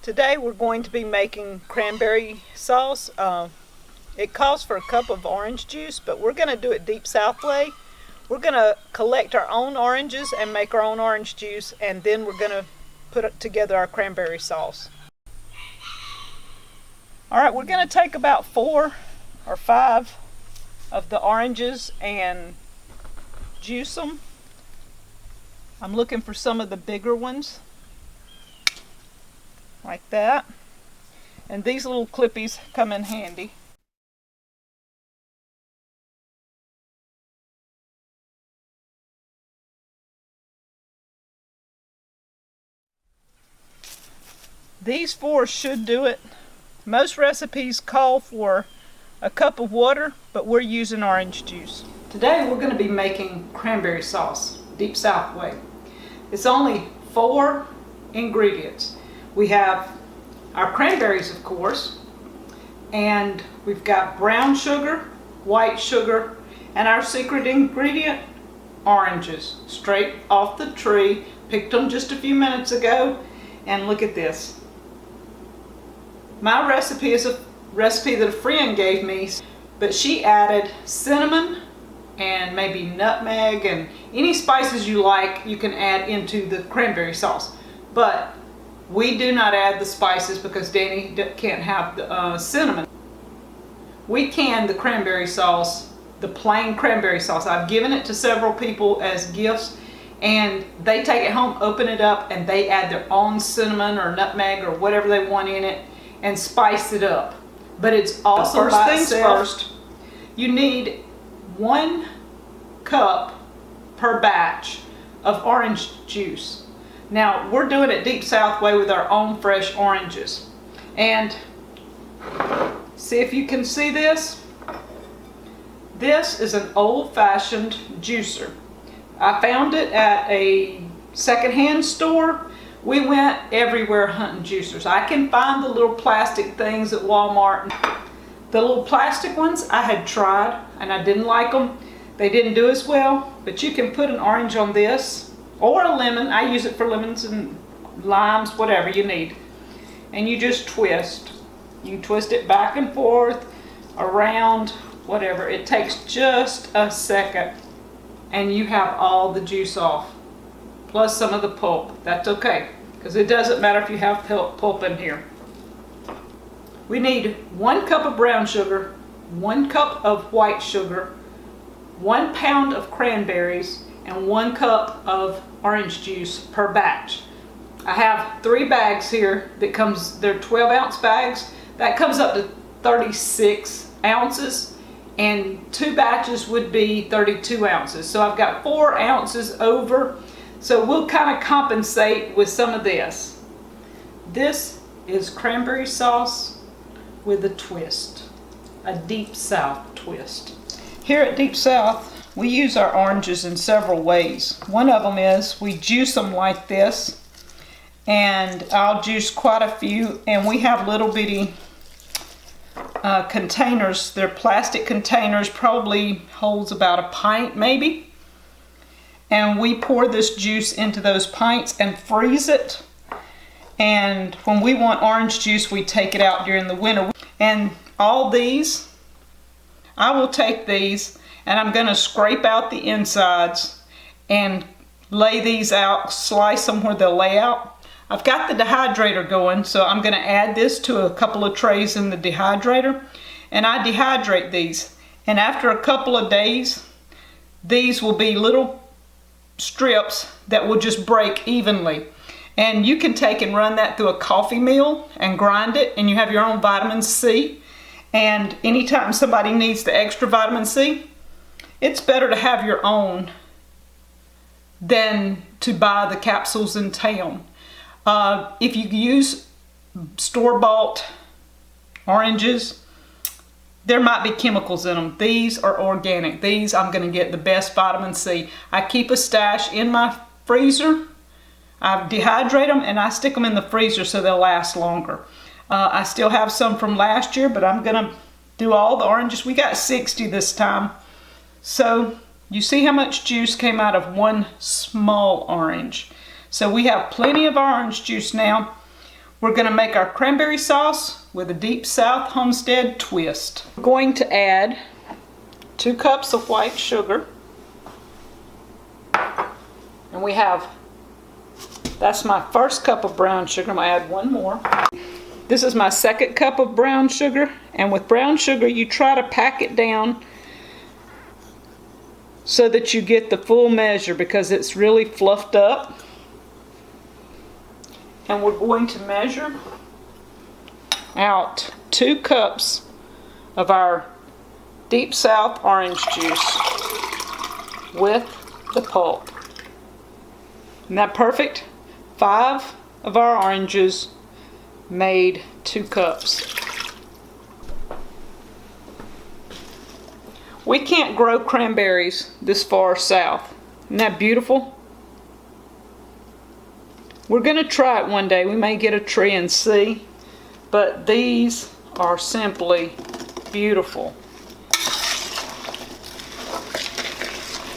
Today we're going to be making cranberry sauce. It calls for a cup of orange juice, but we're going to do it deep south way. We're going to collect our own oranges and make our own orange juice, and then we're going to put together our cranberry sauce. Alright, we're going to take about 4 or 5 of the oranges and juice them. I'm looking for some of the bigger ones, like that. And these little clippies come in handy. These 4 should do it. Most recipes call for a cup of water, but we're using orange juice. Today we're going to be making cranberry sauce, deep south way. It's only 4 ingredients. We have our cranberries, of course, and we've got brown sugar, white sugar, and our secret ingredient, oranges, straight off the tree. Picked them just a few minutes ago, and look at this. My recipe is a recipe that a friend gave me, but she added cinnamon and maybe nutmeg and any spices you like you can add into the cranberry sauce. But we do not add the spices because Danny can't have the cinnamon. We can the cranberry sauce, the plain cranberry sauce. I've given it to several people as gifts, and they take it home, open it up, and they add their own cinnamon or nutmeg or whatever they want in it and spice it up. But it's also, first things first, you need 1 cup per batch of orange juice. Now we're doing it deep south way with our own fresh oranges. And see if you can see this. This is an old-fashioned juicer. I found it at a secondhand store. We went everywhere hunting juicers. I can find the little plastic things at Walmart. The little plastic ones I had tried and I didn't like them. They didn't do as well, but you can put an orange on this or a lemon. I use it for lemons and limes, whatever you need. And you just twist. You twist it back and forth, around, whatever. It takes just a second and you have all the juice off. Plus some of the pulp. That's okay, because it doesn't matter if you have pulp in here. We need 1 cup of brown sugar, 1 cup of white sugar, 1 pound of cranberries, and 1 cup of orange juice per batch. I have 3 bags here that comes, they're 12-ounce bags. That comes up to 36 ounces, and 2 batches would be 32 ounces. So I've got 4 ounces over. So we'll kind of compensate with some of this. This is cranberry sauce with a twist, a deep south twist. Here at Deep South, we use our oranges in several ways. One of them is we juice them like this, and I'll juice quite a few, and we have little bitty containers. They're plastic containers, probably holds about a pint maybe. And we pour this juice into those pints and freeze it. And when we want orange juice, we take it out during the winter. And all these, I will take these and I'm going to scrape out the insides and lay these out, slice them where they'll lay out. I've got the dehydrator going, so I'm going to add this to a couple of trays in the dehydrator. And I dehydrate these. And after a couple of days, these will be little strips that will just break evenly, and you can take and run that through a coffee mill and grind it, and you have your own vitamin C. And anytime somebody needs the extra vitamin C, it's better to have your own than to buy the capsules in town. If you use store-bought oranges, there might be chemicals in them. These are organic. These I'm going to get the best vitamin C. I keep a stash in my freezer. I dehydrate them and I stick them in the freezer so they'll last longer. I still have some from last year, but I'm going to do all the oranges. We got 60 this time. So you see how much juice came out of 1 small orange. So we have plenty of orange juice now. We're going to make our cranberry sauce with a Deep South Homestead twist. We're going to add 2 cups of white sugar. And we have, that's my first cup of brown sugar. I'm going to add 1 more. This is my second cup of brown sugar. And with brown sugar, you try to pack it down so that you get the full measure because it's really fluffed up. And we're going to measure out 2 cups of our Deep South orange juice with the pulp. Isn't that perfect? 5 of our oranges made 2 cups. We can't grow cranberries this far south. Isn't that beautiful? We're going to try it one day. We may get a tree and see. But these are simply beautiful.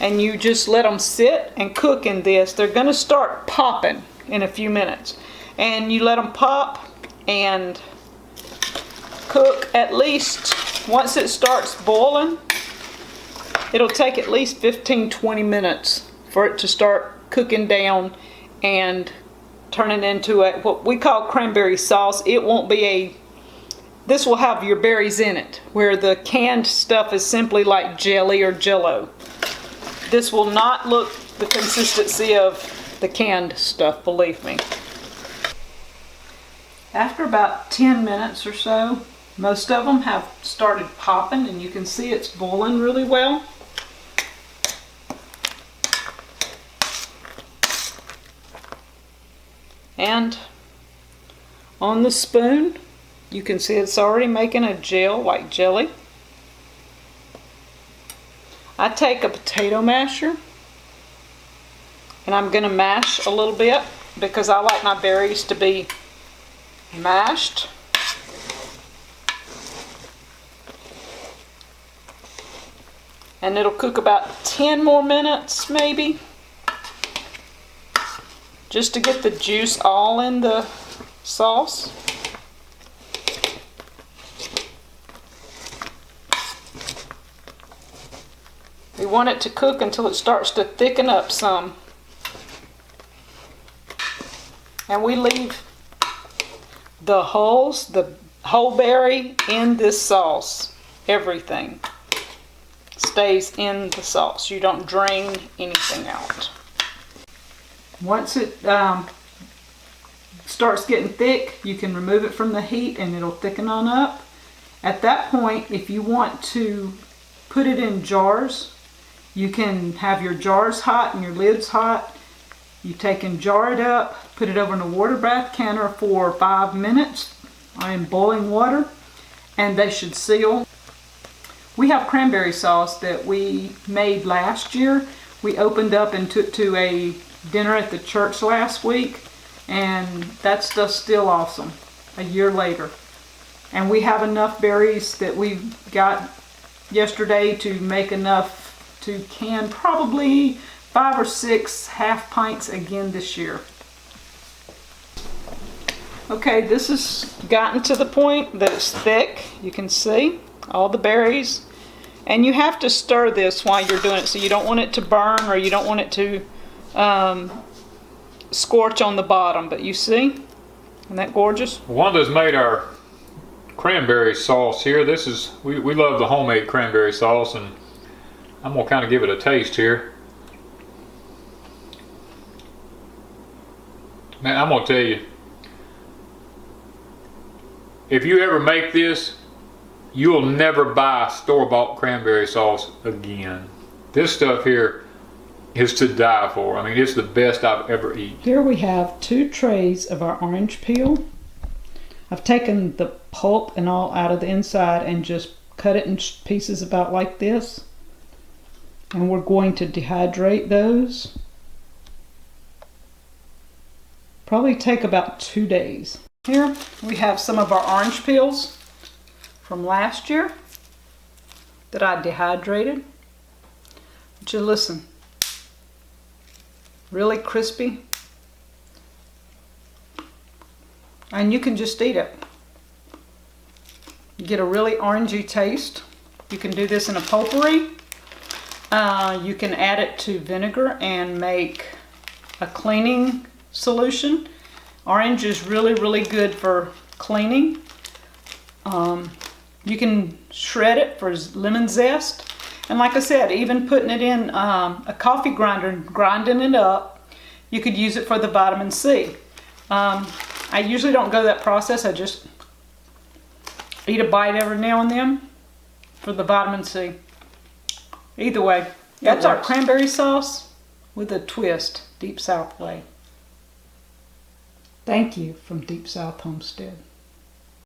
And you just let them sit and cook in this. They're going to start popping in a few minutes. And you let them pop and cook at least, once it starts boiling, it'll take at least 15-20 minutes for it to start cooking down and turning into what we call cranberry sauce. It won't be this will have your berries in it, where the canned stuff is simply like jelly or jello. This will not look the consistency of the canned stuff, believe me. After about 10 minutes or so, most of them have started popping and you can see it's boiling really well. And on the spoon, you can see it's already making a gel like jelly. I take a potato masher and I'm going to mash a little bit because I like my berries to be mashed. And it'll cook about 10 more minutes maybe, just to get the juice all in the sauce. We want it to cook until it starts to thicken up some. And we leave the hulls, the whole berry in this sauce. Everything stays in the sauce. You don't drain anything out. Once it starts getting thick, you can remove it from the heat and it'll thicken on up. At that point, if you want to put it in jars, you can have your jars hot and your lids hot. You take and jar it up, put it over in a water bath canner for 5 minutes in boiling water, and they should seal. We have cranberry sauce that we made last year. We opened up and took to a dinner at the church last week, and that stuff's still awesome a year later. And we have enough berries that we got yesterday to make enough to can probably 5 or 6 half pints again this year. Okay, this has gotten to the point that it's thick. You can see all the berries. And you have to stir this while you're doing it, so you don't want it to burn or you don't want it to scorch on the bottom. But you see? Isn't that gorgeous? Wanda's made our cranberry sauce here. This is, we love the homemade cranberry sauce, and I'm going to kind of give it a taste here. Man, I'm going to tell you, if you ever make this, you'll never buy store-bought cranberry sauce again. This stuff here is to die for. I mean, it's the best I've ever eaten. Here we have 2 trays of our orange peel. I've taken the pulp and all out of the inside and just cut it in pieces about like this. And we're going to dehydrate those. Probably take about 2 days. Here we have some of our orange peels from last year that I dehydrated. Just listen. Really crispy. and you can just eat it. You get a really orangey taste. You can do this in a potpourri. You can add it to vinegar and make a cleaning solution. Orange is really, really good for cleaning. You can shred it for lemon zest. And like I said, even putting it in a coffee grinder and grinding it up, you could use it for the vitamin C. I usually don't go that process. I just eat a bite every now and then for the vitamin C. Either way, that's our cranberry sauce with a twist, Deep South way. Thank you from Deep South Homestead.